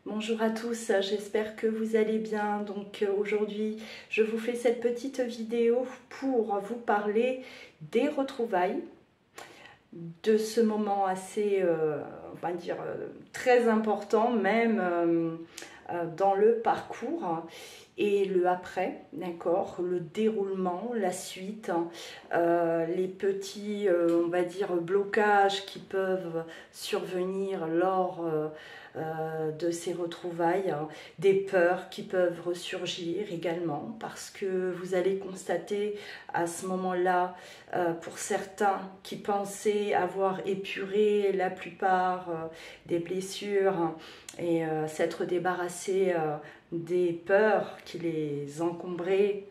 Bonjour à tous, j'espère que vous allez bien. Donc aujourd'hui, je vous fais cette petite vidéo pour vous parler des retrouvailles, de ce moment assez, on va dire, très important même dans le parcours et le après, d'accord, le déroulement, la suite, les petits, on va dire, blocages qui peuvent survenir lors de ces retrouvailles, des peurs qui peuvent ressurgir également, parce que vous allez constater à ce moment-là, pour certains qui pensaient avoir épuré la plupart des blessures et s'être débarrassés des peurs qui les encombraient,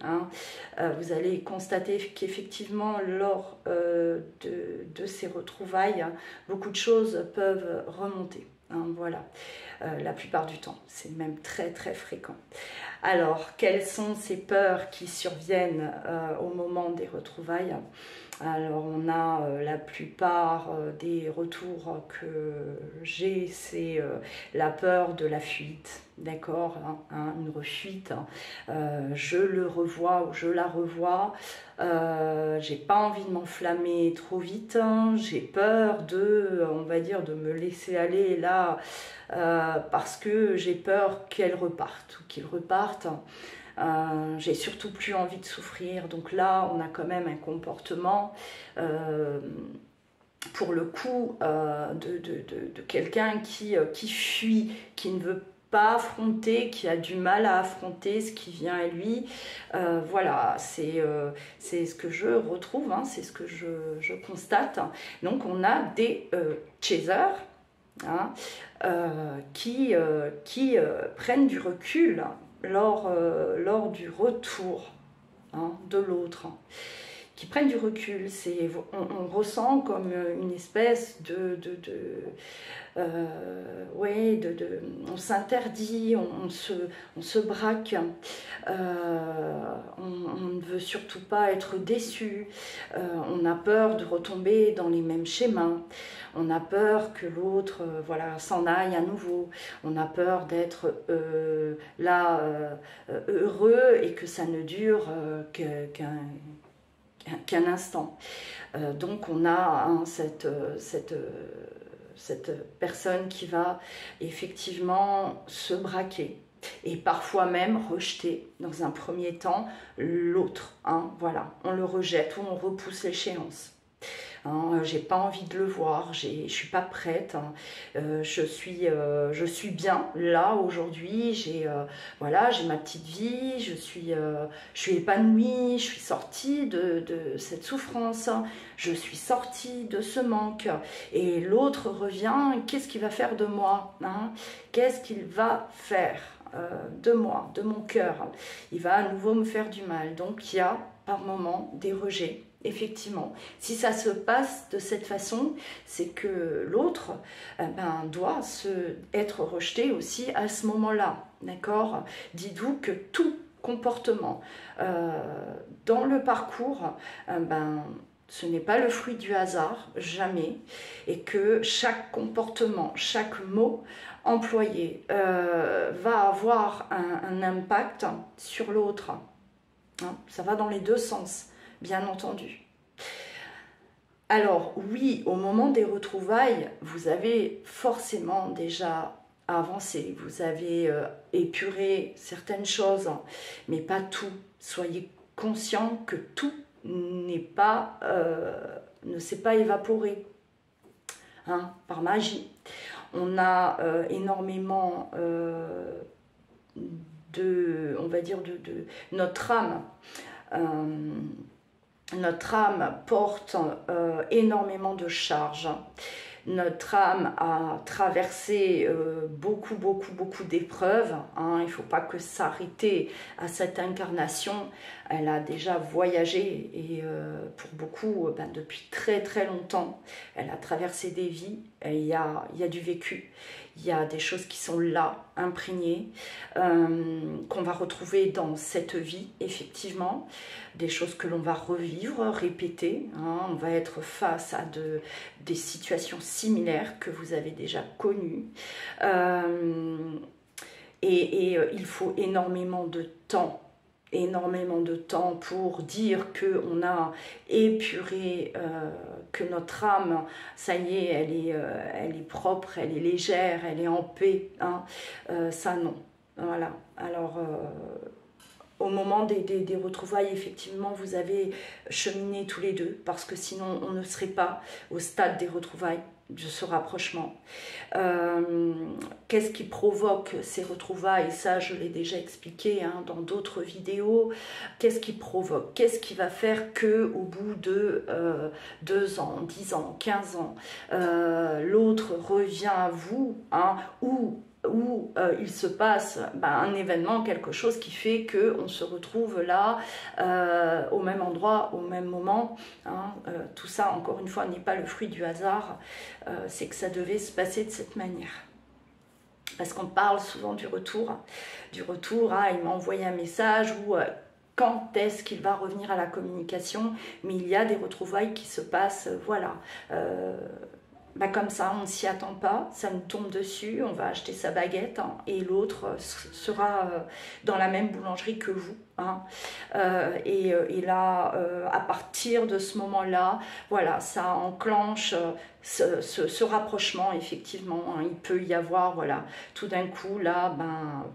vous allez constater qu'effectivement lors de ces retrouvailles, beaucoup de choses peuvent remonter. Voilà, la plupart du temps, c'est même très fréquent. Alors, quelles sont ces peurs qui surviennent au moment des retrouvailles? Alors, on a la plupart des retours que j'ai, c'est la peur de la fuite, d'accord, une refuite. Je le revois ou je la revois. J'ai pas envie de m'enflammer trop vite. J'ai peur de, on va dire, de me laisser aller là parce que j'ai peur qu'elle reparte ou qu'il reparte. J'ai surtout plus envie de souffrir, donc là on a quand même un comportement pour le coup de quelqu'un qui fuit, qui ne veut pas affronter, qui a du mal à affronter ce qui vient à lui. Voilà, c'est ce que je retrouve, c'est ce que je constate. Donc on a des chasers qui prennent du recul lors du retour de l'autre, qui prennent du recul. On ressent comme une espèce on s'interdit, on se braque, on ne veut surtout pas être déçu, on a peur de retomber dans les mêmes schémas, on a peur que l'autre s'en aille à nouveau, on a peur d'être heureux et que ça ne dure qu'un instant. Donc on a cette personne qui va effectivement se braquer et parfois même rejeter dans un premier temps l'autre. Voilà, on le rejette ou on repousse l'échéance. J'ai pas envie de le voir, je suis pas prête, je suis bien là aujourd'hui, j'ai ma petite vie, je suis épanouie, je suis sortie de cette souffrance, je suis sortie de ce manque, et l'autre revient, qu'est-ce qu'il va faire de moi, qu'est-ce qu'il va faire de moi, de mon cœur? Il va à nouveau me faire du mal. Donc il y a par moments des rejets. Effectivement, si ça se passe de cette façon, c'est que l'autre doit être rejeté aussi à ce moment-là, d'accord? Dites-vous que tout comportement dans le parcours, ce n'est pas le fruit du hasard, jamais, et que chaque comportement, chaque mot employé va avoir un impact sur l'autre. Ça va dans les deux sens, bien entendu. Alors oui, au moment des retrouvailles, vous avez forcément déjà avancé, vous avez épuré certaines choses, mais pas tout. Soyez conscient que tout ne s'est pas évaporé par magie. On a énormément on va dire de notre âme. Notre âme porte énormément de charges. Notre âme a traversé beaucoup d'épreuves. Il ne faut pas que s'arrêter à cette incarnation. Elle a déjà voyagé et pour beaucoup, depuis très longtemps, elle a traversé des vies. Il y a du vécu. Il y a des choses qui sont là, imprégnées, qu'on va retrouver dans cette vie, effectivement. Des choses que l'on va revivre, répéter. On va être face à des situations similaires que vous avez déjà connues. il faut énormément de temps pour dire qu'on a épuré, que notre âme, ça y est, elle est propre, elle est légère, elle est en paix. Hein. Ça, non. Voilà. Alors, au moment des retrouvailles, effectivement, vous avez cheminé tous les deux, parce que sinon, on ne serait pas au stade des retrouvailles, de ce rapprochement. Qu'est-ce qui provoque ces retrouvailles? Ça, je l'ai déjà expliqué hein, dans d'autres vidéos. Qu'est-ce qui provoque? Qu'est-ce qui va faire que au bout de 2 ans, 10 ans, 15 ans, l'autre revient à vous, hein, où il se passe un événement, quelque chose qui fait qu'on se retrouve là, au même endroit, au même moment. Hein. Tout ça, encore une fois, n'est pas le fruit du hasard, c'est que ça devait se passer de cette manière. Parce qu'on parle souvent du retour, hein, il m'a envoyé un message où... quand est-ce qu'il va revenir à la communication, mais il y a des retrouvailles qui se passent, voilà, comme ça, on ne s'y attend pas, ça nous tombe dessus, on va acheter sa baguette hein, et l'autre sera dans la même boulangerie que vous. Hein. Et là, à partir de ce moment-là, voilà, ça enclenche ce rapprochement, effectivement. Hein. Il peut y avoir, voilà, tout d'un coup, là,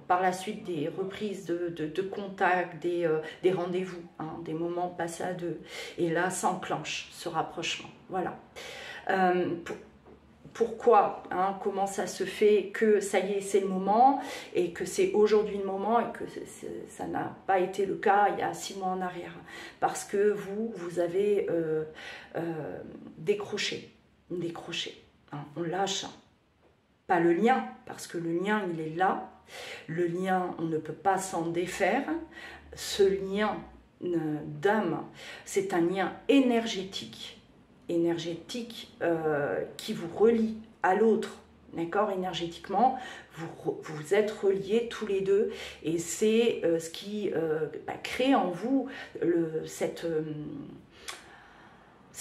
par la suite, des reprises de contact, des rendez-vous, hein, des moments passés à deux. Et là, ça enclenche ce rapprochement. Voilà. Pourquoi, hein, comment ça se fait que ça y est, c'est le moment et que c'est aujourd'hui le moment et que ça n'a pas été le cas il y a 6 mois en arrière. Parce que vous avez décroché, hein, on lâche. Pas le lien, parce que le lien, il est là. Le lien, on ne peut pas s'en défaire. Ce lien d'âme, c'est un lien énergétique qui vous relie à l'autre, d'accord, énergétiquement, vous êtes reliés tous les deux et c'est ce qui crée en vous ces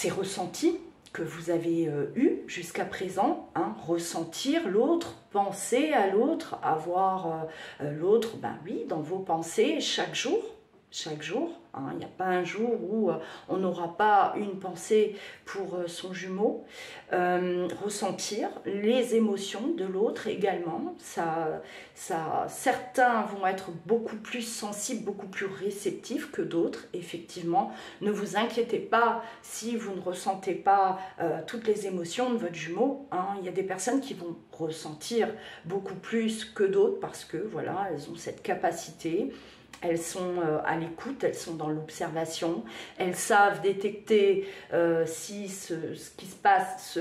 ressentis que vous avez eus jusqu'à présent, hein, ressentir l'autre, penser à l'autre, avoir l'autre, oui, dans vos pensées chaque jour. Hein, il n'y a pas un jour où on n'aura pas une pensée pour son jumeau. Ressentir les émotions de l'autre également. Certains vont être beaucoup plus sensibles, beaucoup plus réceptifs que d'autres, effectivement. Ne vous inquiétez pas si vous ne ressentez pas toutes les émotions de votre jumeau. Hein. Il y a des personnes qui vont ressentir beaucoup plus que d'autres parce que voilà, elles ont cette capacité. Elles sont à l'écoute, elles sont dans l'observation, elles savent détecter si ce qui se passe,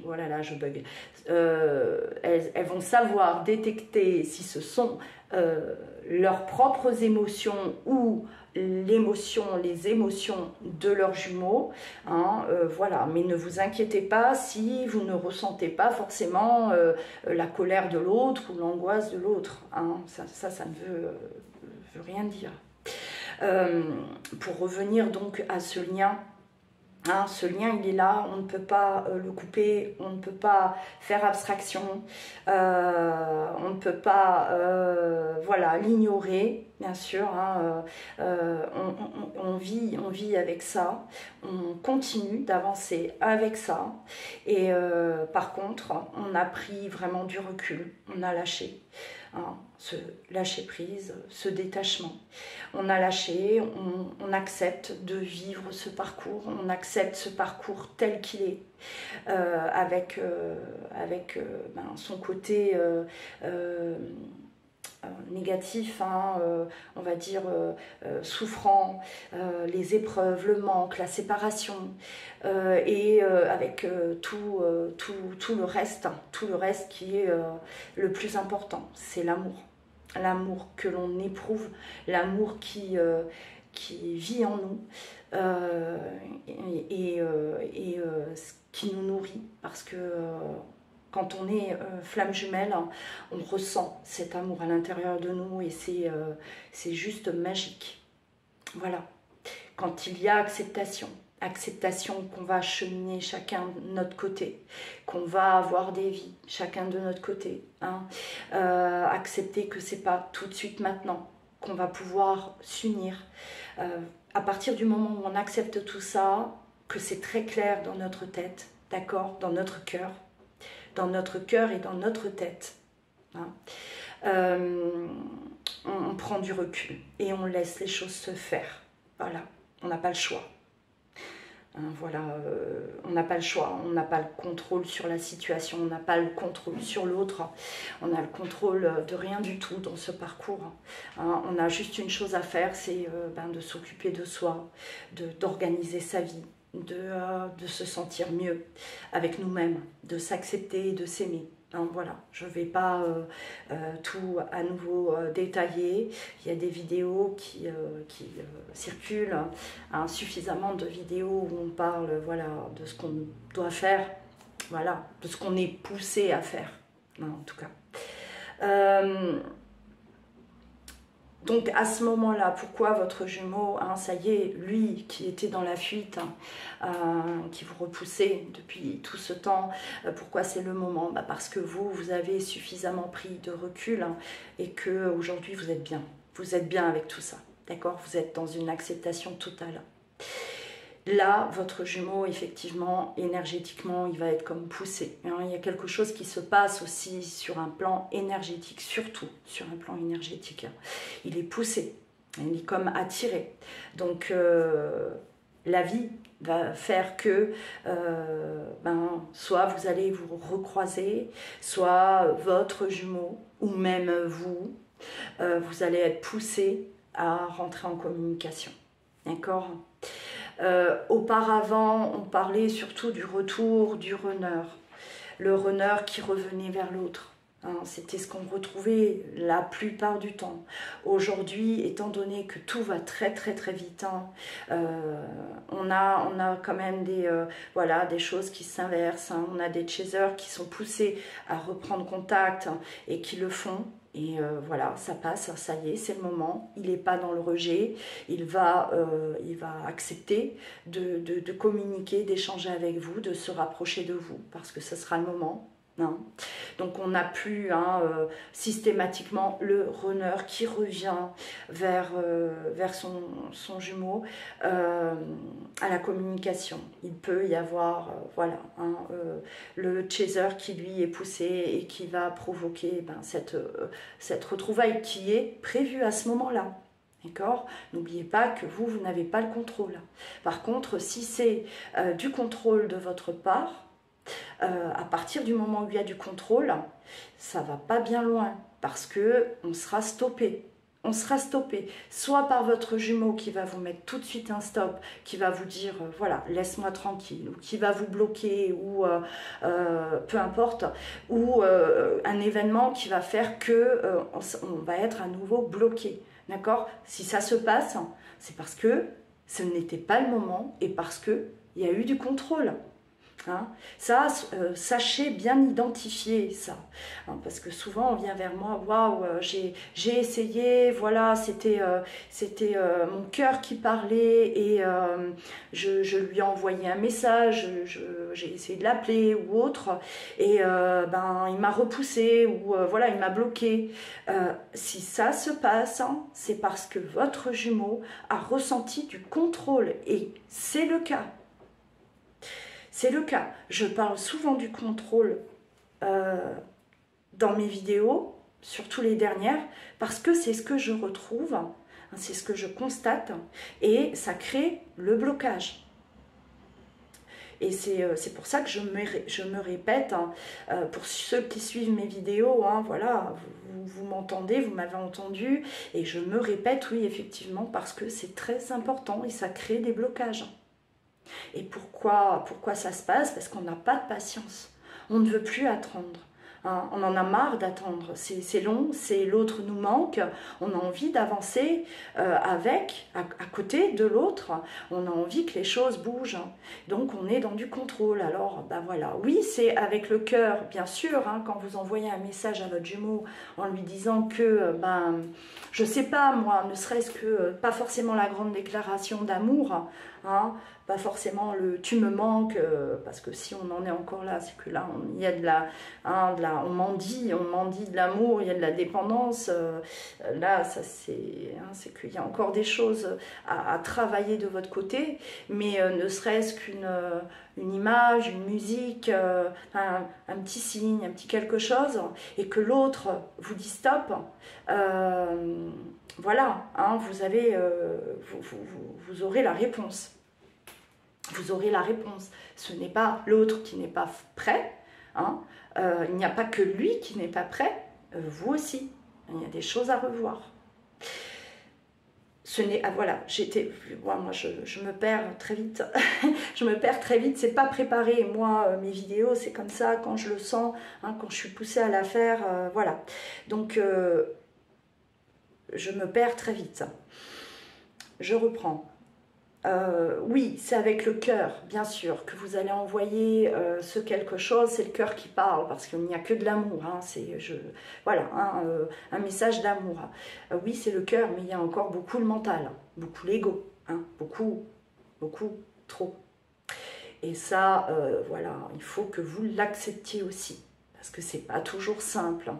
voilà là je bug, elles vont savoir détecter si ce sont leurs propres émotions ou les émotions de leurs jumeaux, hein, voilà, mais ne vous inquiétez pas si vous ne ressentez pas forcément la colère de l'autre ou l'angoisse de l'autre, hein, ça ne veut rien dire. Pour revenir donc à ce lien, hein, ce lien il est là, on ne peut pas le couper, on ne peut pas faire abstraction, on ne peut pas voilà, l'ignorer, bien sûr, hein, on vit avec ça, on continue d'avancer avec ça et par contre on a pris vraiment du recul, on a lâché. Hein, ce lâcher prise, ce détachement. On a lâché, on accepte de vivre ce parcours, on accepte ce parcours tel qu'il est, avec son côté négatif, hein, on va dire souffrant, les épreuves, le manque, la séparation, et avec tout le reste qui est le plus important, c'est l'amour que l'on éprouve, l'amour qui vit en nous et qui nous nourrit, parce que quand on est flamme jumelle, on ressent cet amour à l'intérieur de nous et c'est juste magique. Voilà. Quand il y a acceptation qu'on va cheminer chacun de notre côté, qu'on va avoir des vies chacun de notre côté, hein, accepter que c'est pas tout de suite maintenant qu'on va pouvoir s'unir. À partir du moment où on accepte tout ça, que c'est très clair dans notre tête, d'accord, dans notre cœur et dans notre tête, hein, on prend du recul et on laisse les choses se faire. Voilà, on n'a pas le choix. Voilà, on n'a pas le choix, on n'a pas le contrôle sur la situation, on n'a pas le contrôle sur l'autre, on a le contrôle de rien du tout dans ce parcours. On a juste une chose à faire, c'est de s'occuper de soi, d'organiser sa vie, de se sentir mieux avec nous-mêmes, de s'accepter et de s'aimer. Voilà, je ne vais pas tout à nouveau détailler. Il y a des vidéos qui circulent, suffisamment de vidéos où on parle de ce qu'on doit faire, voilà, de ce qu'on est poussé à faire, en tout cas. Donc à ce moment-là, pourquoi votre jumeau, ça y est, lui qui était dans la fuite, qui vous repoussait depuis tout ce temps, pourquoi c'est le moment? Parce que vous avez suffisamment pris de recul et que aujourd'hui vous êtes bien. Vous êtes bien avec tout ça, d'accord? Vous êtes dans une acceptation totale. Là, votre jumeau, effectivement, énergétiquement, il va être comme poussé. Il y a quelque chose qui se passe aussi sur un plan énergétique, surtout sur un plan énergétique. Il est poussé, il est comme attiré. Donc, la vie va faire que soit vous allez vous recroiser, soit votre jumeau, ou même vous, vous allez être poussé à rentrer en communication. D'accord ? Auparavant, on parlait surtout du retour du runner. Le runner qui revenait vers l'autre. C'était ce qu'on retrouvait la plupart du temps. Aujourd'hui, étant donné que tout va très très très vite, on a quand même des choses qui s'inversent. On a des chasers qui sont poussés à reprendre contact et qui le font. Et voilà, ça passe, ça y est, c'est le moment. Il n'est pas dans le rejet, il va accepter de communiquer, d'échanger avec vous, de se rapprocher de vous, parce que ce sera le moment. Donc on n'a plus systématiquement le runner qui revient vers son jumeau à la communication. Il peut y avoir le chaser qui lui est poussé et qui va provoquer cette retrouvaille qui est prévue à ce moment-là. D'accord ? N'oubliez pas que vous n'avez pas le contrôle. Par contre, si c'est du contrôle de votre part, à partir du moment où il y a du contrôle, ça va pas bien loin parce que on sera stoppé. On sera stoppé, soit par votre jumeau qui va vous mettre tout de suite un stop, qui va vous dire voilà, laisse-moi tranquille, ou qui va vous bloquer, ou peu importe, ou un événement qui va faire que on va être à nouveau bloqué. D'accord ? Si ça se passe, c'est parce que ce n'était pas le moment et parce qu'il y a eu du contrôle. Ça, sachez bien identifier ça, parce que souvent on vient vers moi, waouh, j'ai essayé, voilà, c'était mon cœur qui parlait et je lui ai envoyé un message, j'ai essayé de l'appeler ou autre et il m'a repoussé ou voilà, il m'a bloqué. Si ça se passe, c'est parce que votre jumeau a ressenti du contrôle et c'est le cas. C'est le cas. Je parle souvent du contrôle dans mes vidéos, surtout les dernières, parce que c'est ce que je retrouve, c'est ce que je constate, et ça crée le blocage. Et c'est pour ça que je me répète, pour ceux qui suivent mes vidéos, voilà, vous m'entendez, vous m'avez entendu, et je me répète, oui, effectivement, parce que c'est très important et ça crée des blocages. Et pourquoi ça se passe? Parce qu'on n'a pas de patience. On ne veut plus attendre. On en a marre d'attendre. C'est long, l'autre nous manque. On a envie d'avancer à côté de l'autre. On a envie que les choses bougent. Donc on est dans du contrôle. Alors voilà. Oui, c'est avec le cœur, bien sûr. Quand vous envoyez un message à votre jumeau en lui disant que je sais pas moi, ne serait-ce que pas forcément la grande déclaration d'amour. Pas forcément le « tu me manques », parce que si on en est encore là, c'est que là, il y a de la voilà, on mendie de l'amour, il y a de la dépendance. Là, ça c'est qu'il y a encore des choses à travailler de votre côté, mais ne serait-ce qu'une image, une musique, un petit signe, un petit quelque chose, et que l'autre vous dit stop, voilà, hein, vous aurez la réponse. Vous aurez la réponse. Ce n'est pas l'autre qui n'est pas prêt, hein. Il n'y a pas que lui qui n'est pas prêt, vous aussi. Il y a des choses à revoir. Voilà, moi je me perds très vite. Je me perds très vite, c'est pas préparé. Moi, mes vidéos, c'est comme ça, quand je le sens, hein, quand je suis poussée à la faire, voilà. Donc, je me perds très vite. Je reprends. Oui, c'est avec le cœur, bien sûr, que vous allez envoyer ce quelque chose, c'est le cœur qui parle, parce qu'il n'y a que de l'amour, hein, voilà, hein, un message d'amour. Oui, c'est le cœur, mais il y a encore beaucoup le mental, beaucoup l'ego, hein, beaucoup, trop. Et ça, voilà, il faut que vous l'acceptiez aussi, parce que c'est pas toujours simple.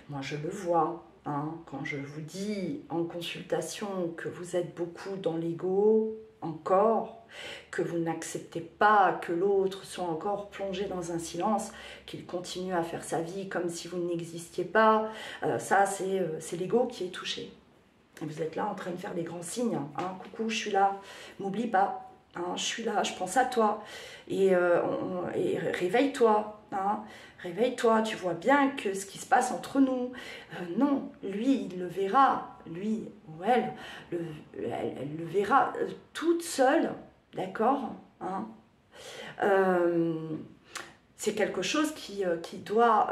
Moi, je le vois. Hein, quand je vous dis en consultation que vous êtes beaucoup dans l'ego, encore, que vous n'acceptez pas que l'autre soit encore plongé dans un silence, qu'il continue à faire sa vie comme si vous n'existiez pas, ça c'est l'ego qui est touché. Et vous êtes là en train de faire des grands signes, hein, coucou, je suis là, m'oublie pas, hein, je suis là, je pense à toi, et réveille-toi, hein. Réveille-toi, tu vois bien que ce qui se passe entre nous, non, lui, il le verra, lui ou elle le verra toute seule, d'accord, hein. C'est quelque chose qui doit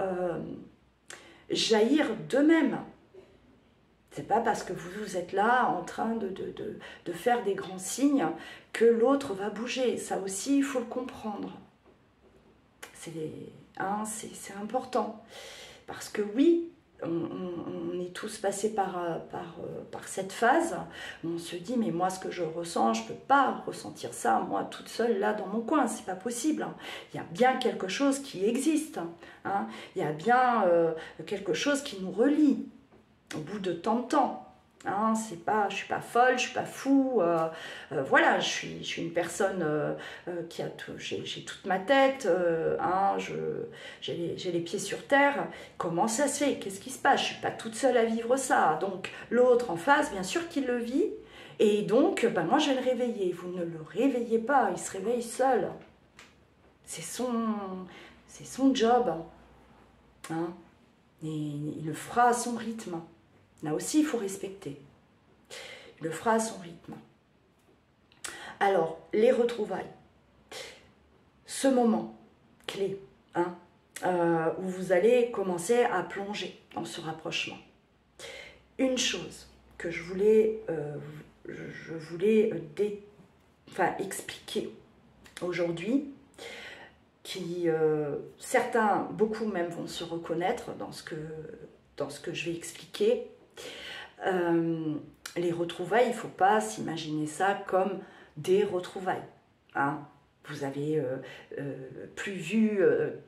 jaillir d'eux-mêmes. C'est pas parce que vous êtes là en train de faire des grands signes que l'autre va bouger. Ça aussi, il faut le comprendre. C'est important. Parce que oui, on est tous passés par cette phase où on se dit, mais moi, ce que je ressens, je ne peux pas ressentir ça, moi, toute seule, là, dans mon coin, c'est pas possible. Il y a bien quelque chose qui existe. Hein. Il y a bien quelque chose qui nous relie. Au bout de tant de temps, hein, je suis pas folle, je suis pas fou, voilà, je suis une personne qui a j'ai toute ma tête, hein, j'ai les pieds sur terre. Comment ça se fait? Qu'est-ce qui se passe? Je suis pas toute seule à vivre ça. Donc l'autre en face, bien sûr qu'il le vit, et donc ben, moi je vais le réveiller. Vous ne le réveillez pas, il se réveille seul. C'est son job, hein, et il le fera à son rythme. Là aussi, il faut respecter. Il le fera à son rythme. Alors, les retrouvailles. Ce moment clé, hein, où vous allez commencer à plonger dans ce rapprochement. Une chose que je voulais expliquer aujourd'hui, qui certains, beaucoup même, vont se reconnaître dans ce que je vais expliquer. Les retrouvailles, il ne faut pas s'imaginer ça comme des retrouvailles. Hein. Vous avez plus vu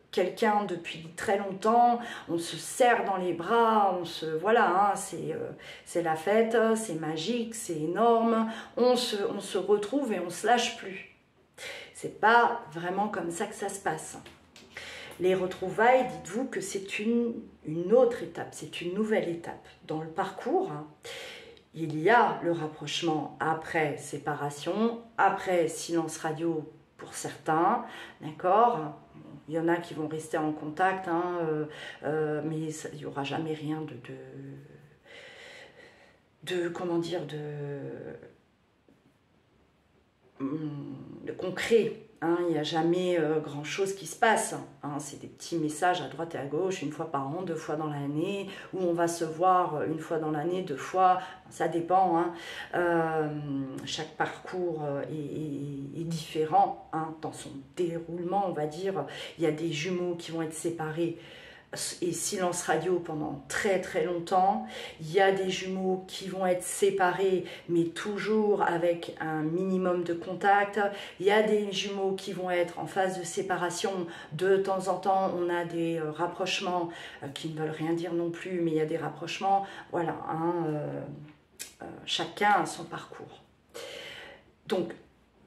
quelqu'un depuis très longtemps, on se serre dans les bras, voilà, hein, c'est la fête, c'est magique, c'est énorme, on se retrouve et on ne se lâche plus. C'est pas vraiment comme ça que ça se passe. Les retrouvailles, dites-vous que c'est une autre étape, c'est une nouvelle étape. Dans le parcours, il y a le rapprochement après séparation, après silence radio pour certains, d'accord? Il y en a qui vont rester en contact, hein, mais il n'y aura jamais rien comment dire, de concret. Hein, il n'y a jamais grand chose qui se passe. Hein, c'est des petits messages à droite et à gauche, une fois par an, 2 fois dans l'année, où on va se voir une fois dans l'année, 2 fois, ça dépend. Hein. Chaque parcours est différent, hein, dans son déroulement, on va dire. Il y a des jumeaux qui vont être séparés et silence radio pendant très très longtemps. Il y a des jumeaux qui vont être séparés mais toujours avec un minimum de contact. Il y a des jumeaux qui vont être en phase de séparation. De temps en temps on a des rapprochements qui ne veulent rien dire non plus, mais il y a des rapprochements. Voilà, hein, chacun a son parcours. Donc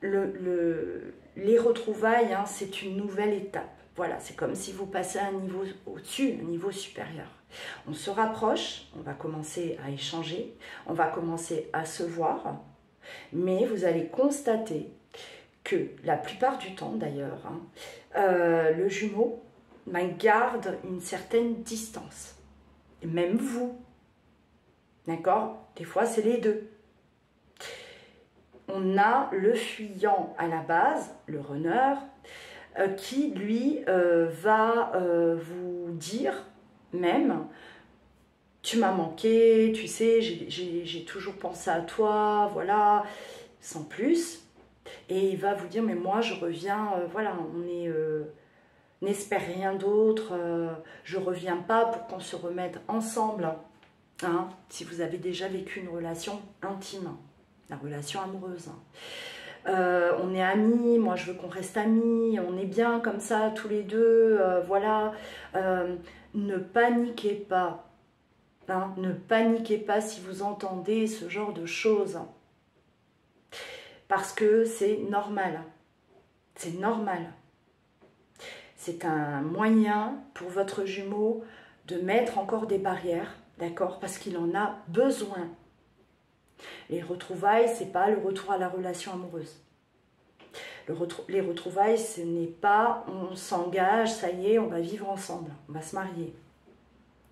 les retrouvailles, hein, c'est une nouvelle étape. Voilà, c'est comme si vous passez à un niveau au-dessus, un niveau supérieur. On se rapproche, on va commencer à échanger, on va commencer à se voir, mais vous allez constater que la plupart du temps d'ailleurs, hein, le jumeau garde une certaine distance. Et même vous, d'accord? Des fois, c'est les deux. On a le fuyant à la base, le runner, qui lui va vous dire même, tu m'as manqué, tu sais, j'ai toujours pensé à toi, voilà, sans plus. Et il va vous dire, mais moi je reviens, voilà, n'espère rien d'autre, je reviens pas pour qu'on se remette ensemble, hein, si vous avez déjà vécu une relation intime, la relation amoureuse. On est amis, moi je veux qu'on reste amis, on est bien comme ça tous les deux, voilà. Ne paniquez pas, hein, ne paniquez pas si vous entendez ce genre de choses, parce que c'est normal, c'est normal. C'est un moyen pour votre jumeau de mettre encore des barrières, d'accord, parce qu'il en a besoin. Les retrouvailles, ce n'est pas le retour à la relation amoureuse. Les retrouvailles, ce n'est pas on s'engage, ça y est, on va vivre ensemble, on va se marier.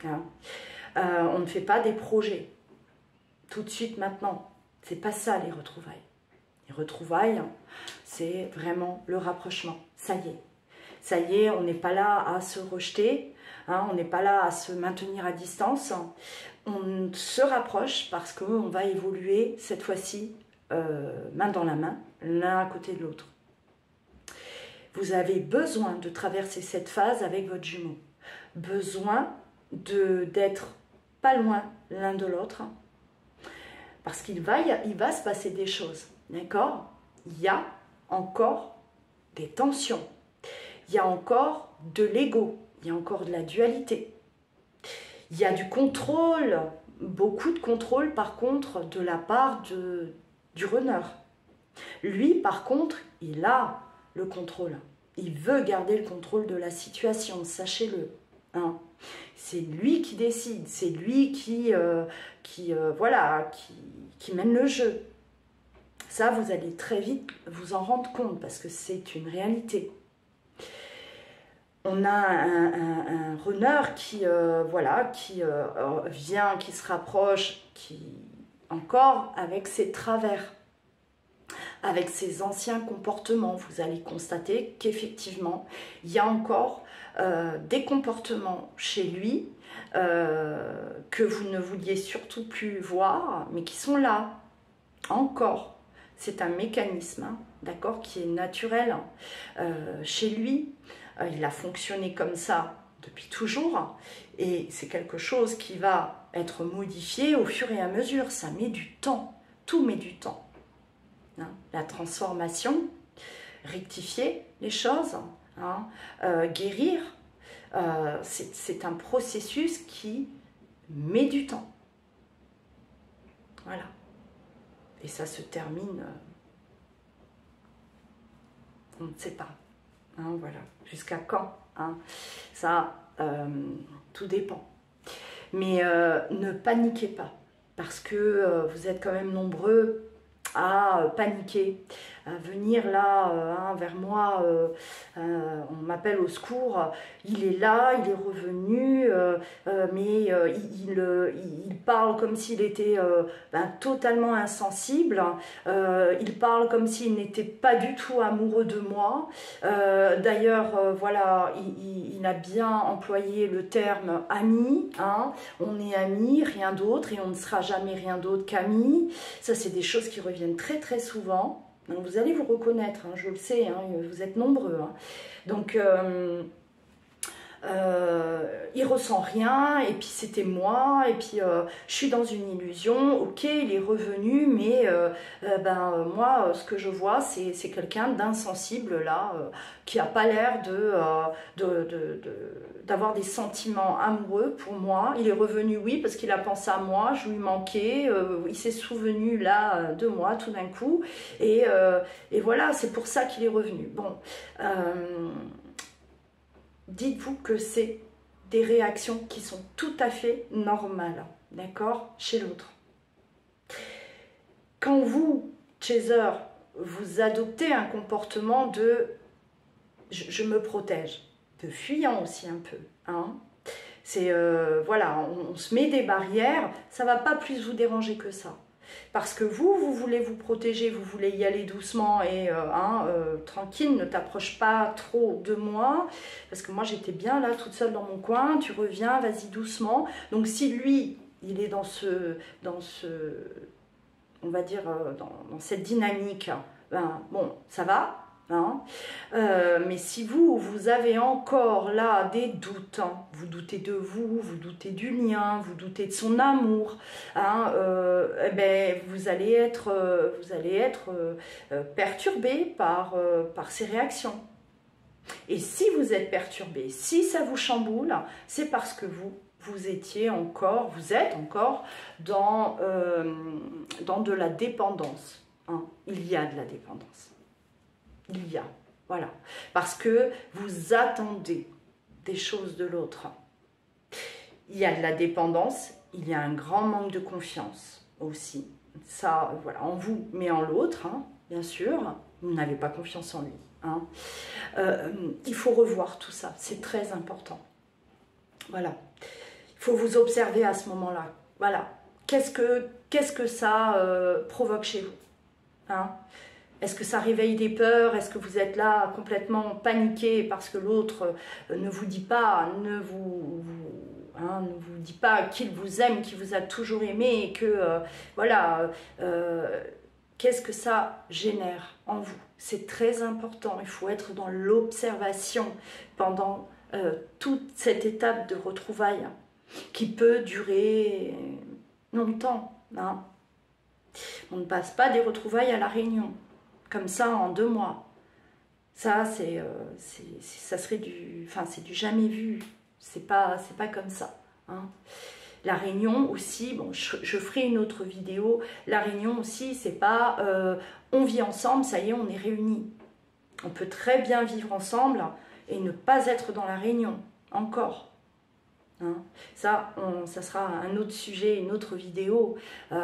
Hein, on ne fait pas des projets tout de suite maintenant. Ce n'est pas ça les retrouvailles. Les retrouvailles, c'est vraiment le rapprochement. Ça y est, on n'est pas là à se rejeter, hein, on n'est pas là à se maintenir à distance. On se rapproche parce qu'on va évoluer cette fois-ci main dans la main, l'un à côté de l'autre. Vous avez besoin de traverser cette phase avec votre jumeau. Besoin d'être pas loin l'un de l'autre. Parce qu'il va se passer des choses. D'accord? Il y a encore des tensions. Il y a encore de l'ego. Il y a encore de la dualité. Il y a du contrôle, beaucoup de contrôle par contre de la part du runner. Lui par contre, il a le contrôle. Il veut garder le contrôle de la situation, sachez-le. Hein. C'est lui qui décide, c'est lui qui mène le jeu. Ça, vous allez très vite vous en rendre compte parce que c'est une réalité. On a un runner qui vient, qui se rapproche, qui encore avec ses travers, avec ses anciens comportements. Vous allez constater qu'effectivement, il y a encore des comportements chez lui que vous ne vouliez surtout plus voir, mais qui sont là, encore. C'est un mécanisme, hein, d'accord, qui est naturel chez lui. Il a fonctionné comme ça depuis toujours et c'est quelque chose qui va être modifié au fur et à mesure. Ça met du temps, tout met du temps. Hein, la transformation, rectifier les choses, hein, guérir, c'est un processus qui met du temps. Voilà. Et ça se termine, on ne sait pas. Hein, voilà. Jusqu'à quand, hein, ça, tout dépend. Mais ne paniquez pas, parce que vous êtes quand même nombreux à paniquer, à venir là vers moi, on m'appelle au secours, il est là, il est revenu, mais il parle comme s'il était totalement insensible, il parle comme s'il n'était pas du tout amoureux de moi. D'ailleurs, voilà, il a bien employé le terme ami, hein, on est amis, rien d'autre, et on ne sera jamais rien d'autre qu'amis. Ça, c'est des choses qui reviennent très très souvent. Donc vous allez vous reconnaître, hein, je le sais, hein, vous êtes nombreux. Hein. Donc il ressent rien, et puis c'était moi, et puis je suis dans une illusion, ok, il est revenu, mais moi, ce que je vois, c'est quelqu'un d'insensible, là, qui n'a pas l'air d'avoir des sentiments amoureux pour moi. Il est revenu, oui, parce qu'il a pensé à moi, je lui manquais, il s'est souvenu, là, de moi, tout d'un coup, et voilà, c'est pour ça qu'il est revenu. Bon, dites-vous que c'est des réactions qui sont tout à fait normales, d'accord, chez l'autre. Quand vous, chaser, vous adoptez un comportement de je me protège, de fuyant aussi un peu, hein, c'est voilà, on se met des barrières, ça ne va pas plus vous déranger que ça. Parce que vous voulez vous protéger, vous voulez y aller doucement et tranquille, ne t'approche pas trop de moi. Parce que moi, j'étais bien là, toute seule dans mon coin, tu reviens, vas-y doucement. Donc si lui, il est dans on va dire, dans cette dynamique, ben, bon, ça va. Hein, mais si vous avez encore là des doutes, hein, vous doutez de vous, vous doutez du lien, vous doutez de son amour, hein, eh ben, vous allez être perturbé par ces réactions. Et si vous êtes perturbé, si ça vous chamboule, c'est parce que vous êtes encore dans de la dépendance. Hein. Il y a de la dépendance. Il y a, voilà. Parce que vous attendez des choses de l'autre. Il y a de la dépendance, il y a un grand manque de confiance aussi. Ça, voilà, en vous, mais en l'autre, hein, bien sûr. Vous n'avez pas confiance en lui. Hein. Il faut revoir tout ça, c'est très important. Voilà. Il faut vous observer à ce moment-là. Voilà. Qu'est-ce que ça provoque chez vous, hein? Est-ce que ça réveille des peurs? Est-ce que vous êtes là complètement paniqué parce que l'autre ne vous dit pas, ne vous dit pas qu'il vous aime, qu'il vous a toujours aimé et que, voilà, qu'est-ce que ça génère en vous? C'est très important, il faut être dans l'observation pendant toute cette étape de retrouvailles qui peut durer longtemps. Hein. On ne passe pas des retrouvailles à la réunion. Comme ça en 2 mois, ça ça serait c'est du jamais vu, c'est pas comme ça. Hein. La réunion aussi, bon, je ferai une autre vidéo. La réunion aussi, c'est pas on vit ensemble, ça y est, on est réunis. On peut très bien vivre ensemble et ne pas être dans la réunion encore. Hein. Ça sera un autre sujet, une autre vidéo où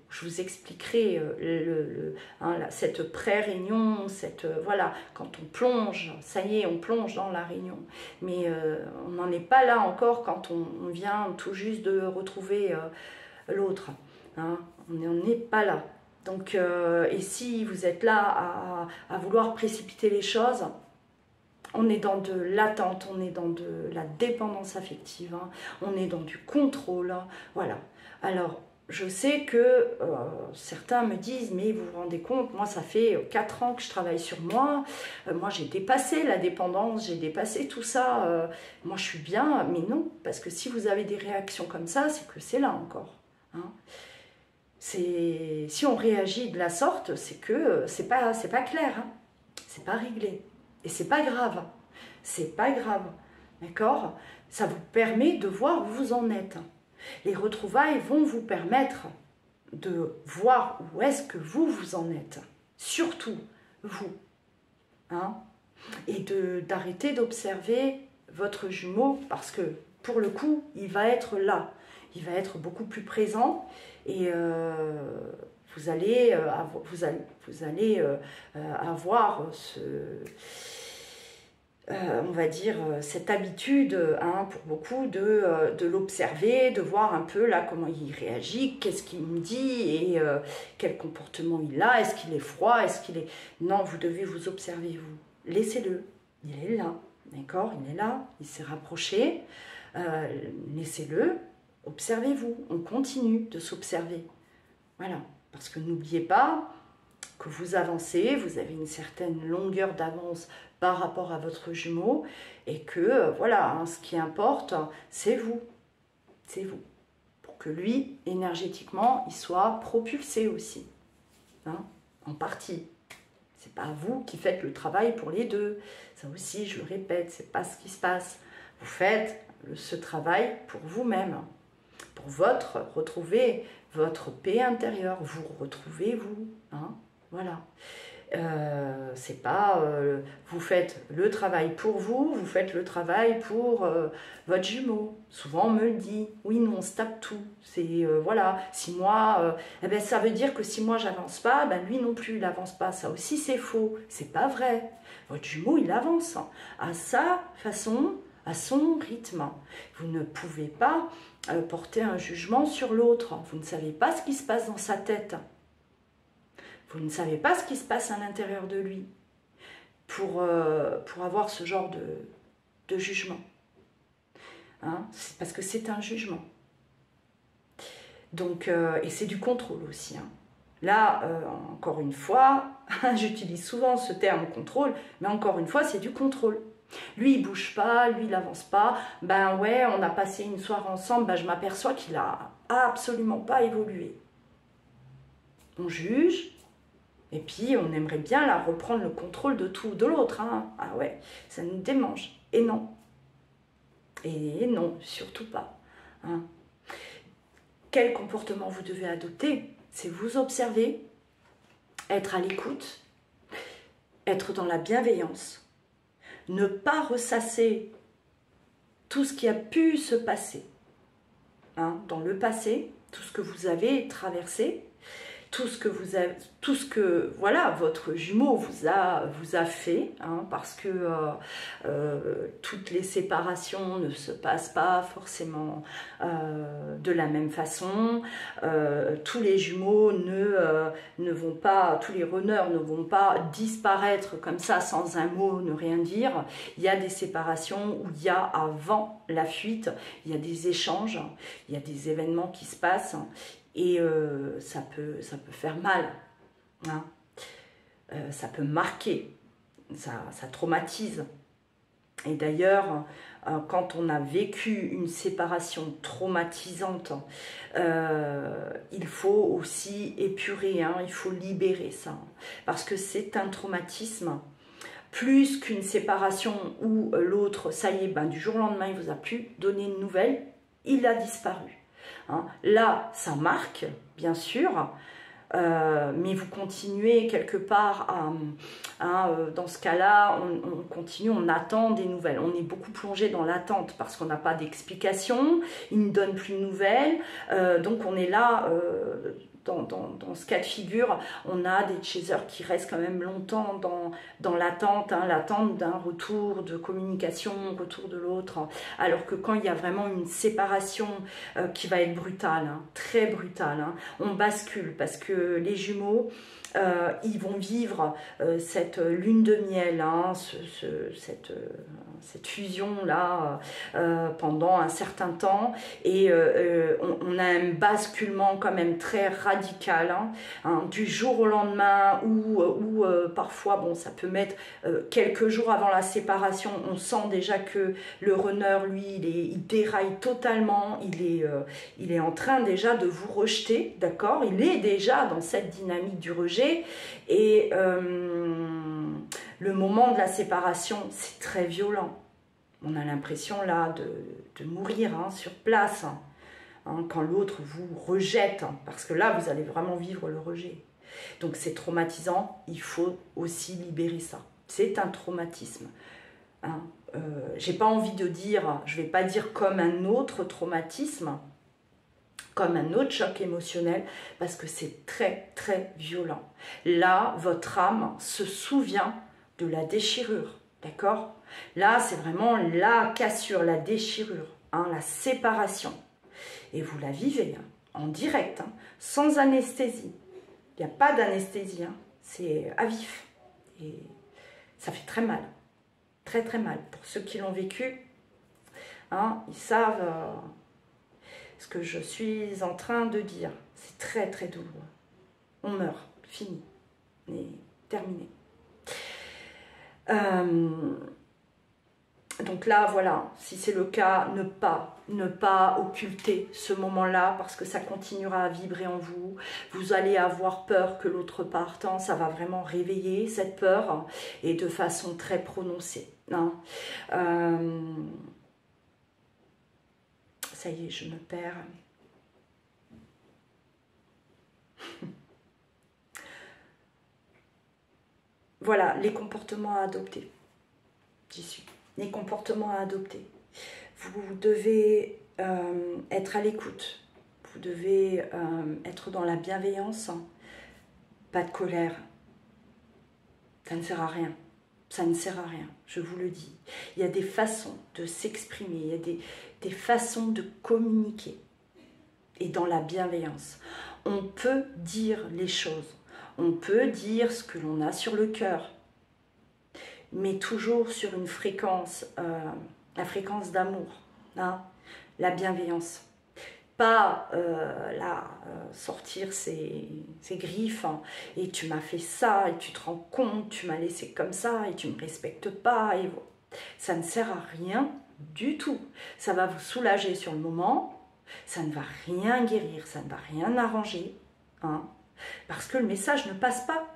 je vous expliquerai cette pré-réunion, voilà, quand on plonge, ça y est, on plonge dans la réunion. Mais on n'en est pas là encore quand on vient tout juste de retrouver l'autre. Hein. On n'en est pas là. Donc, et si vous êtes là à vouloir précipiter les choses, on est dans de l'attente, on est dans de la dépendance affective, hein, on est dans du contrôle, hein, voilà. Alors, je sais que certains me disent, mais vous vous rendez compte, moi ça fait 4 ans que je travaille sur moi, moi j'ai dépassé la dépendance, j'ai dépassé tout ça, moi je suis bien, mais non, parce que si vous avez des réactions comme ça, c'est que c'est là encore. Hein. Si on réagit de la sorte, c'est que c'est pas clair, hein, c'est pas réglé. Et c'est pas grave, c'est pas grave, d'accord? Ça vous permet de voir où vous en êtes. Les retrouvailles vont vous permettre de voir où est-ce que vous en êtes, surtout vous, hein? Et d'arrêter d'observer votre jumeau parce que pour le coup, il va être là, il va être beaucoup plus présent et vous allez avoir on va dire, cette habitude, hein, pour beaucoup, de l'observer, de voir un peu là comment il réagit, qu'est-ce qu'il me dit et quel comportement il a, est-ce qu'il est froid, est-ce qu'il est... Non, vous devez vous observer, vous. Laissez-le, il est là, d'accord? Il est là, il s'est rapproché, laissez-le, observez-vous, on continue de s'observer. Voilà, parce que n'oubliez pas que vous avancez, vous avez une certaine longueur d'avance par rapport à votre jumeau et que, voilà, hein, ce qui importe, c'est vous. C'est vous. Pour que lui, énergétiquement, il soit propulsé aussi. Hein, en partie. C'est pas vous qui faites le travail pour les deux. Ça aussi, je le répète, c'est pas ce qui se passe. Vous faites ce travail pour vous-même, pour retrouver votre paix intérieure. Vous retrouvez vous. Hein, voilà. C'est pas vous faites le travail pour vous, vous faites le travail pour votre jumeau. Souvent on me le dit, oui, nous on se tape tout. C'est voilà, si moi, eh ben, ça veut dire que si moi j'avance pas, ben, lui non plus il avance pas. Ça aussi c'est faux, c'est pas vrai. Votre jumeau il avance à sa façon, à son rythme. Vous ne pouvez pas porter un jugement sur l'autre. Vous ne savez pas ce qui se passe dans sa tête. Vous ne savez pas ce qui se passe à l'intérieur de lui pour avoir ce genre de jugement. Hein, parce que c'est un jugement. Donc, et c'est du contrôle aussi. Hein. Là, encore une fois, j'utilise souvent ce terme contrôle, mais encore une fois, c'est du contrôle. Lui, il bouge pas, lui, il avance pas. Ben ouais, on a passé une soirée ensemble, ben, je m'aperçois qu'il a absolument pas évolué. On juge. Et puis, on aimerait bien là, reprendre le contrôle de tout, de l'autre. Hein. Ah ouais, ça nous démange. Et non. Et non, surtout pas. Hein. Quel comportement vous devez adopter? C'est vous observer, être à l'écoute, être dans la bienveillance, ne pas ressasser tout ce qui a pu se passer. Hein, dans le passé, tout ce que vous avez traversé, tout ce que voilà, votre jumeau vous a fait, hein, parce que toutes les séparations ne se passent pas forcément de la même façon. Tous les jumeaux ne vont pas, tous les runners ne vont pas disparaître comme ça sans un mot, ne rien dire. Il y a des séparations où il y a avant la fuite, il y a des échanges, il y a des événements qui se passent. Et ça peut faire mal, hein. Ça peut marquer, ça traumatise. Et d'ailleurs, quand on a vécu une séparation traumatisante, il faut aussi épurer, hein, il faut libérer ça. Parce que c'est un traumatisme, plus qu'une séparation où l'autre, ça y est, ben, du jour au lendemain, il ne vous a plus donné de nouvelles, il a disparu. Hein. Là, ça marque, bien sûr, mais vous continuez quelque part dans ce cas-là, on continue, on attend des nouvelles. On est beaucoup plongé dans l'attente parce qu'on n'a pas d'explication, il ne donne plus de nouvelles, donc on est là... Dans ce cas de figure, on a des chasers qui restent quand même longtemps dans l'attente, hein, l'attente d'un retour de communication, retour de l'autre. Alors que quand il y a vraiment une séparation qui va être brutale, hein, très brutale, hein, on bascule parce que les jumeaux, ils vont vivre cette lune de miel, hein, cette fusion-là pendant un certain temps et on a un basculement quand même très radical, hein, du jour au lendemain ou parfois, bon, ça peut mettre quelques jours avant la séparation, on sent déjà que le runner, lui, il déraille totalement, il est en train déjà de vous rejeter, d'accord? Il est déjà dans cette dynamique du rejet et le moment de la séparation, c'est très violent. On a l'impression là de mourir, hein, sur place, hein, quand l'autre vous rejette, hein, parce que là, vous allez vraiment vivre le rejet. Donc c'est traumatisant, il faut aussi libérer ça. C'est un traumatisme. Hein. J'ai pas envie de dire, je vais pas dire comme un autre traumatisme, comme un autre choc émotionnel, parce que c'est très très violent. Là, votre âme se souvient de la déchirure, d'accord? Là, c'est vraiment la cassure, la déchirure, hein, la séparation. Et vous la vivez, hein, en direct, hein, sans anesthésie. Il n'y a pas d'anesthésie, hein, c'est à vif. Et ça fait très mal, très très mal. Pour ceux qui l'ont vécu, hein, ils savent ce que je suis en train de dire. C'est très très douloureux. On meurt, fini, et terminé. Donc là, voilà, si c'est le cas, ne pas occulter ce moment-là parce que ça continuera à vibrer en vous. Vous allez avoir peur que l'autre parte, hein, ça va vraiment réveiller cette peur et de façon très prononcée. Hein. Ça y est, je me perds. Voilà, les comportements à adopter. J'y suis. Les comportements à adopter. Vous devez être à l'écoute. Vous devez être dans la bienveillance. Pas de colère. Ça ne sert à rien. Ça ne sert à rien, je vous le dis. Il y a des façons de s'exprimer, il y a des façons de communiquer. Et dans la bienveillance, on peut dire les choses. On peut dire ce que l'on a sur le cœur. Mais toujours sur une fréquence, la fréquence d'amour, hein, la bienveillance. Pas sortir ses griffes, hein, et tu m'as fait ça, et tu te rends compte, tu m'as laissé comme ça, et tu ne me respectes pas. Et ça ne sert à rien du tout. Ça va vous soulager sur le moment, ça ne va rien guérir, ça ne va rien arranger, hein, parce que le message ne passe pas.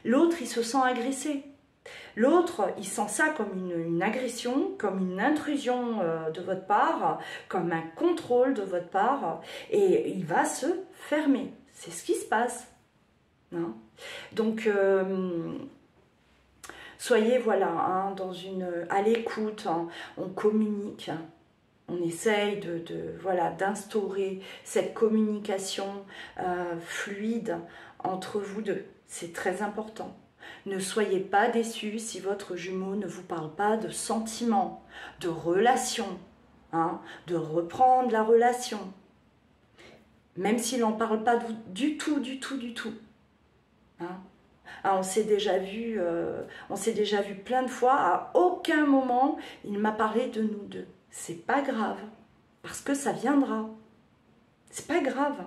L'autre, il se sent agressé. L'autre, il sent ça comme une agression, comme une intrusion de votre part, comme un contrôle de votre part, et il va se fermer. C'est ce qui se passe. Hein. Donc, soyez voilà, hein, à l'écoute, hein, on communique, hein, on essaye voilà, d'instaurer cette communication fluide entre vous deux. C'est très important. Ne soyez pas déçus si votre jumeau ne vous parle pas de sentiments, de relations, hein, de reprendre la relation. Même s'il n'en parle pas du tout. Hein. Ah, on s'est déjà vu plein de fois, à aucun moment il m'a parlé de nous deux. C'est pas grave, parce que ça viendra. C'est pas grave,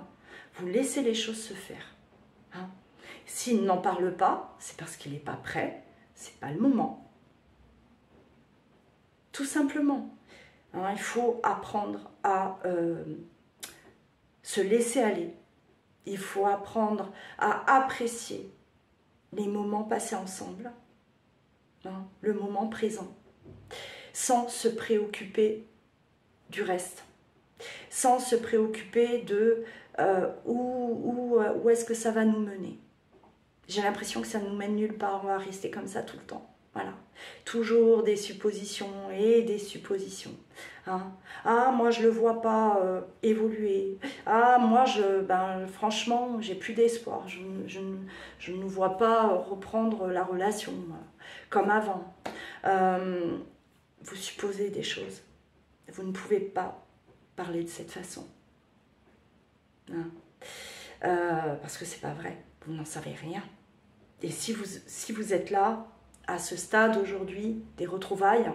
vous laissez les choses se faire. Hein. S'il n'en parle pas, c'est parce qu'il n'est pas prêt, c'est pas le moment. Tout simplement. Hein, il faut apprendre à se laisser aller. Il faut apprendre à apprécier les moments passés ensemble, hein, le moment présent, sans se préoccuper du reste, sans se préoccuper de où est-ce que ça va nous mener. J'ai l'impression que ça nous mène nulle part, on va rester comme ça tout le temps. Voilà. Toujours des suppositions et des suppositions. Hein. Ah, moi je ne le vois pas évoluer. Ah, moi, franchement, j'ai plus d'espoir. Je ne nous vois pas reprendre la relation comme avant. Vous supposez des choses. Vous ne pouvez pas parler de cette façon. Hein. Parce que c'est pas vrai. Vous n'en savez rien. Et si vous êtes là, à ce stade aujourd'hui des retrouvailles,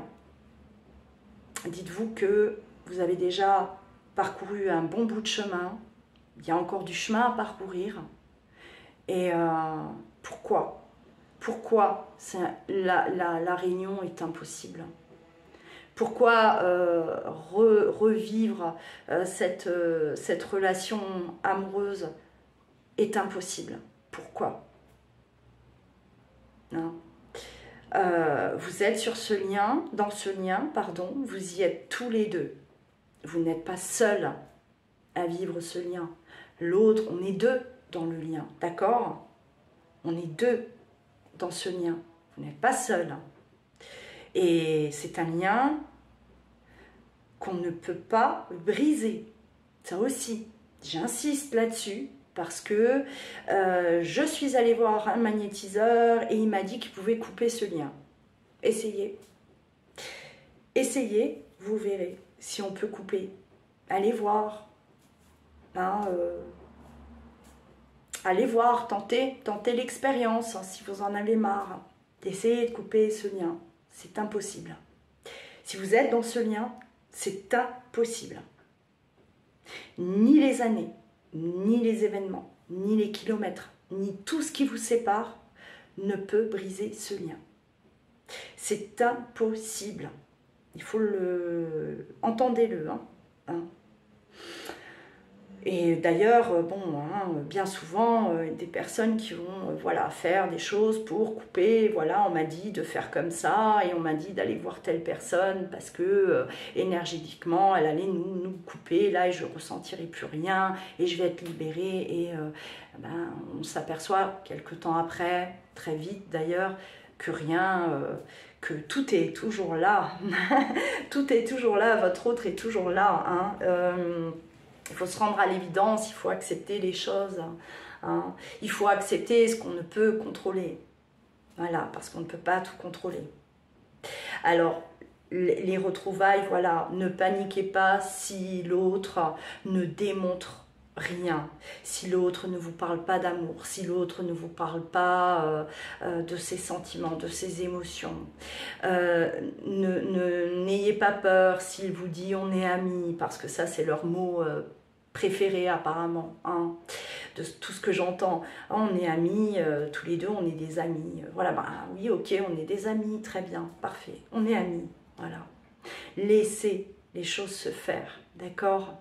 dites-vous que vous avez déjà parcouru un bon bout de chemin. Il y a encore du chemin à parcourir. Et pourquoi la réunion est impossible? Pourquoi revivre cette relation amoureuse est impossible? Pourquoi? Hein? Vous êtes dans ce lien, vous y êtes tous les deux. Vous n'êtes pas seul à vivre ce lien. L'autre, on est deux dans le lien, d'accord? On est deux dans ce lien. Vous n'êtes pas seul. Et c'est un lien qu'on ne peut pas briser. Ça aussi, j'insiste là-dessus. Parce que je suis allée voir un magnétiseur et il m'a dit qu'il pouvait couper ce lien. Essayez. Essayez, vous verrez si on peut couper. Allez voir. Hein, allez voir, tentez l'expérience hein, si vous en avez marre. Essayez de couper ce lien. C'est impossible. Si vous êtes dans ce lien, c'est impossible. Ni les années, ni les événements, ni les kilomètres, ni tout ce qui vous sépare ne peut briser ce lien. C'est impossible. Il faut le... Entendez-le. Hein. Et d'ailleurs, bon, hein, bien souvent, des personnes qui vont voilà, faire des choses pour couper, voilà, on m'a dit de faire comme ça, et on m'a dit d'aller voir telle personne, parce que énergétiquement, elle allait nous couper, là, et je ne ressentirai plus rien, et je vais être libérée, et ben, on s'aperçoit quelques temps après, très vite d'ailleurs, que rien... que tout est toujours là, tout est toujours là, votre autre est toujours là, hein. Il faut se rendre à l'évidence, il faut accepter les choses, hein. Il faut accepter ce qu'on ne peut contrôler, voilà, parce qu'on ne peut pas tout contrôler. Alors, les retrouvailles, voilà, ne paniquez pas si l'autre ne démontre rien, si l'autre ne vous parle pas d'amour, si l'autre ne vous parle pas de ses sentiments, de ses émotions. N'ayez pas peur s'il vous dit on est amis, parce que ça c'est leur mot préféré apparemment, hein, de tout ce que j'entends. On est amis, tous les deux on est des amis. Voilà, bah oui, ok, on est des amis, très bien, parfait, on est amis, voilà. Laissez les choses se faire, d'accord?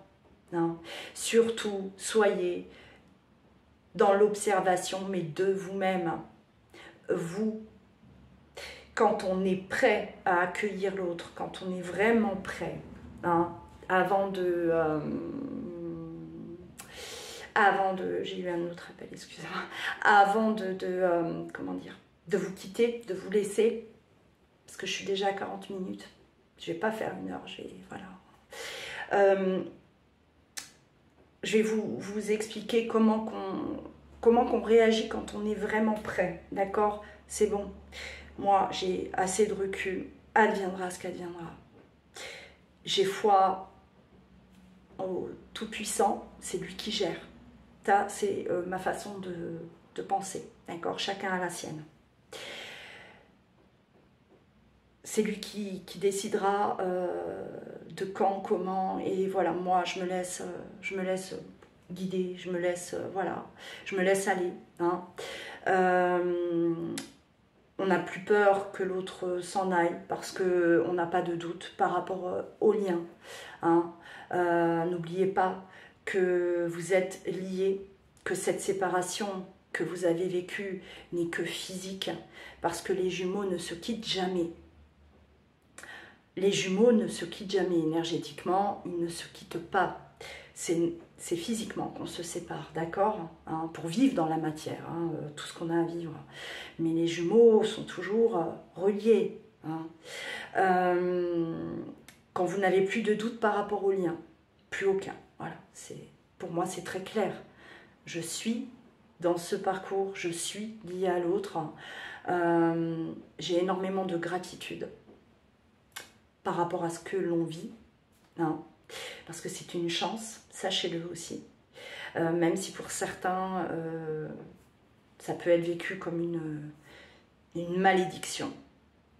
Non. Surtout, soyez dans l'observation, mais de vous-même. Vous, quand on est prêt à accueillir l'autre, quand on est vraiment prêt, hein, avant de j'ai eu un autre appel, excusez-moi, avant comment dire, de vous quitter, de vous laisser, parce que je suis déjà à 40 minutes, je vais pas faire une heure, voilà. Je vais vous expliquer comment qu'on réagit quand on est vraiment prêt, d'accord? C'est bon, moi j'ai assez de recul, adviendra ce qu'adviendra. J'ai foi au Tout-Puissant, c'est lui qui gère. Ça, c'est ma façon de penser, d'accord? Chacun a la sienne. C'est lui qui décidera de quand, comment, et voilà, moi je me laisse guider, je me laisse, voilà, je me laisse aller, hein. On n'a plus peur que l'autre s'en aille parce qu'on n'a pas de doute par rapport au lien, hein. N'oubliez pas que vous êtes liés, que cette séparation que vous avez vécue n'est que physique, parce que les jumeaux ne se quittent jamais. Les jumeaux ne se quittent jamais énergétiquement, ils ne se quittent pas. C'est physiquement qu'on se sépare, d'accord, hein, pour vivre dans la matière, hein, tout ce qu'on a à vivre. Mais les jumeaux sont toujours reliés, hein. Quand vous n'avez plus de doute par rapport au lien, plus aucun. Voilà, pour moi c'est très clair. Je suis dans ce parcours, je suis liée à l'autre. J'ai énormément de gratitude par rapport à ce que l'on vit, hein, parce que c'est une chance, sachez-le aussi. Même si pour certains, ça peut être vécu comme une malédiction.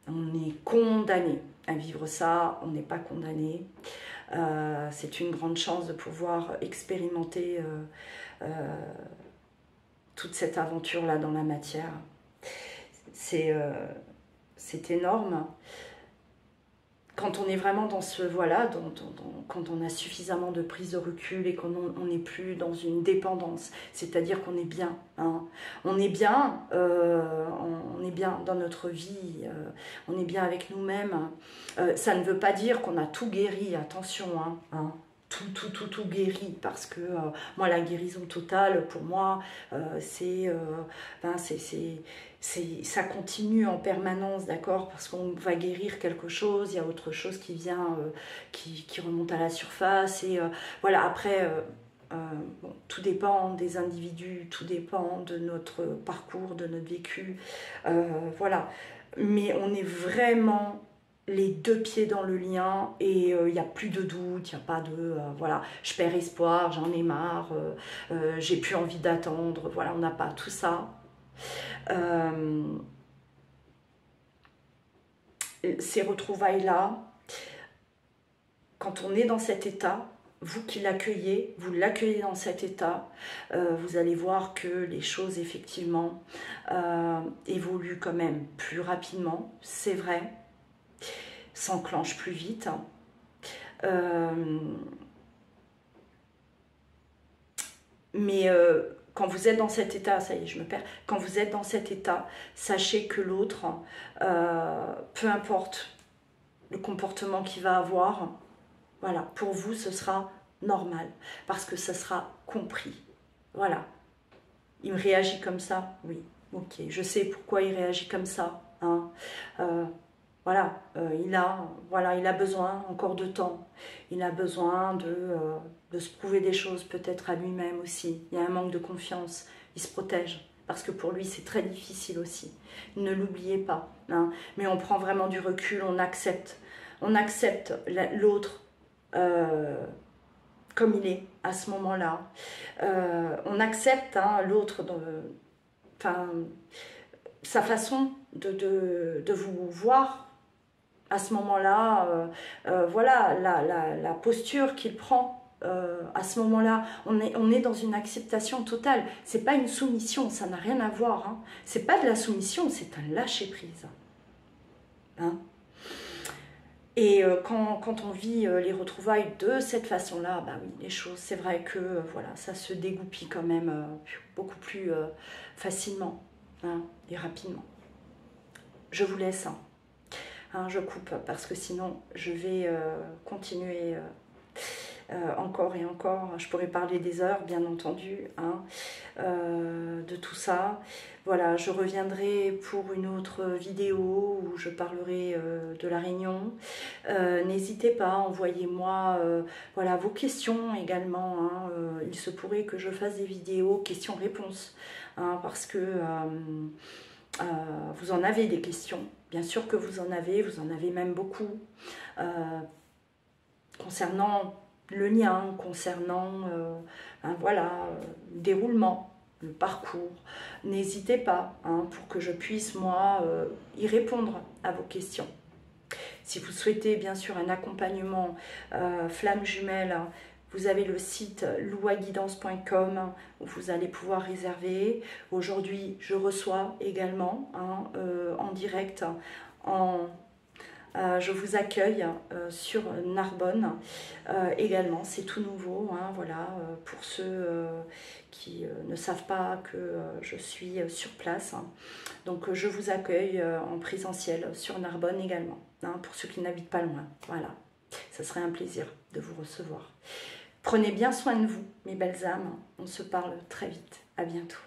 On est condamné à vivre ça, on n'est pas condamné. C'est une grande chance de pouvoir expérimenter toute cette aventure-là dans la matière. C'est énorme. Quand on est vraiment dans ce, voilà, quand on a suffisamment de prise de recul et qu'on n'est plus dans une dépendance, c'est-à-dire qu'on est bien, hein. On est bien dans notre vie, on est bien avec nous-mêmes. Ça ne veut pas dire qu'on a tout guéri, attention, hein. Tout guéri, parce que moi la guérison totale pour moi ça continue en permanence, d'accord, parce qu'on va guérir quelque chose, il y a autre chose qui vient qui remonte à la surface, et voilà, après bon, tout dépend des individus, tout dépend de notre parcours, de notre vécu, voilà, mais on est vraiment les deux pieds dans le lien, et il n'y a plus de doute, il n'y a pas de voilà, je perds espoir, j'en ai marre, j'ai plus envie d'attendre, voilà, on n'a pas tout ça. Ces retrouvailles là, quand on est dans cet état, vous qui l'accueillez, vous l'accueillez dans cet état, vous allez voir que les choses effectivement évoluent quand même plus rapidement, c'est vrai, s'enclenchent plus vite. Mais quand vous êtes dans cet état, ça y est, je me perds, quand vous êtes dans cet état, sachez que l'autre, peu importe le comportement qu'il va avoir, voilà, pour vous, ce sera normal, parce que ça sera compris. Voilà. Il me réagit comme ça, oui, ok, je sais pourquoi il réagit comme ça. Hein. Voilà, il a besoin encore de temps. Il a besoin de se prouver des choses, peut-être à lui-même aussi. Il y a un manque de confiance, il se protège, parce que pour lui, c'est très difficile aussi. Ne l'oubliez pas. Hein. Mais on prend vraiment du recul, on accepte. On accepte l'autre comme il est à ce moment-là. On accepte hein, l'autre, sa façon de vous voir à ce moment-là, voilà, la posture qu'il prend à ce moment-là, on est dans une acceptation totale. C'est pas une soumission, ça n'a rien à voir. Hein. C'est pas de la soumission, c'est un lâcher-prise. Hein. Et quand on vit les retrouvailles de cette façon-là, bah oui, les choses, c'est vrai que voilà, ça se dégoupille quand même beaucoup plus facilement hein, et rapidement. Je vous laisse. Hein. Hein, je coupe parce que sinon je vais continuer encore et encore. Je pourrais parler des heures, bien entendu, hein, de tout ça. Voilà, je reviendrai pour une autre vidéo où je parlerai de la Réunion. N'hésitez pas, envoyez-moi voilà, vos questions également. Hein. Il se pourrait que je fasse des vidéos questions-réponses hein, parce que vous en avez des questions. Bien sûr que vous en avez même beaucoup. Concernant le lien, concernant voilà, le déroulement, le parcours. N'hésitez pas hein, pour que je puisse, moi, y répondre à vos questions. Si vous souhaitez, bien sûr, un accompagnement flamme jumelle, vous avez le site louaguidance.com où vous allez pouvoir réserver. Aujourd'hui, je reçois également hein, en direct, je vous accueille sur Narbonne également, c'est tout nouveau, hein, voilà, pour ceux qui ne savent pas que je suis sur place. Hein. Donc je vous accueille en présentiel sur Narbonne également, hein, pour ceux qui n'habitent pas loin. Voilà, ça serait un plaisir de vous recevoir. Prenez bien soin de vous, mes belles âmes. On se parle très vite. À bientôt.